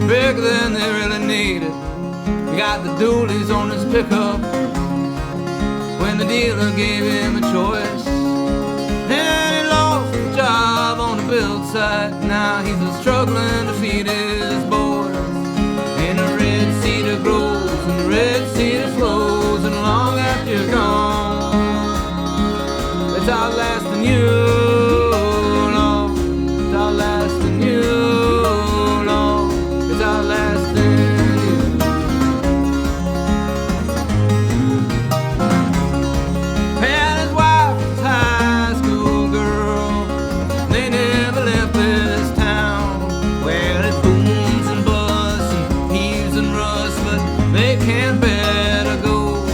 bigger than they really needed. He got the dualies on his pickup when the dealer gave him a choice. And he lost his job on the build site. Now he's struggling to feed his boys. And the red cedar grows and the red cedar flows, and long after you're gone, it's outlasting you, Lord. It's outlasting you, Lord. It's outlasting you. And his wife was a high school girl. They never left this town. Well, it booms and busts and heaves and rusts, but they can't bear to go.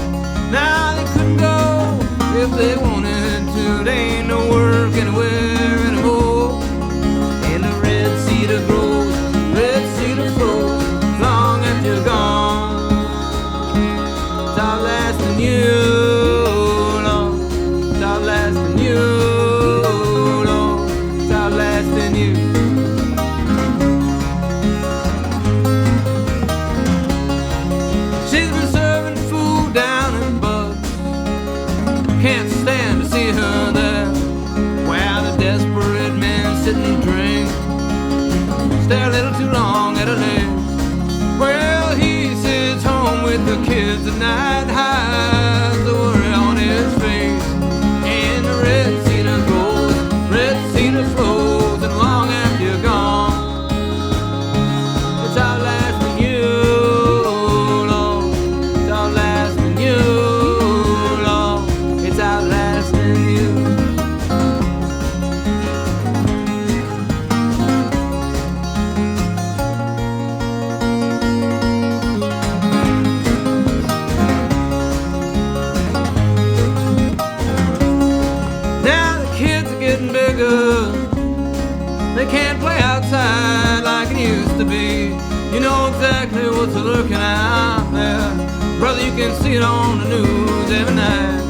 Now they couldn't go if they wanted to. There ain't no work anywhere anymore. And the red cedar grows, red cedar flows, long after you're gone. It's outlasting you, Lord. It's outlasting you, Lord. It's outlasting you. She's been serving food down in Bucks. Can't stand to see her there, where the desperate men sit and drink, stare a little too long at her legs. Well, he sits home with the kids at night, hides the worry on his face. And the red cedar grows, red cedar flows, and long after you're gone, it's outlasting you, Lord. It's outlasting you, Lord. It's outlasting you. Now the kids are getting bigger. They can't play outside like it used to be. You know exactly what's lurking out there. Brother, you can see it on the news every night.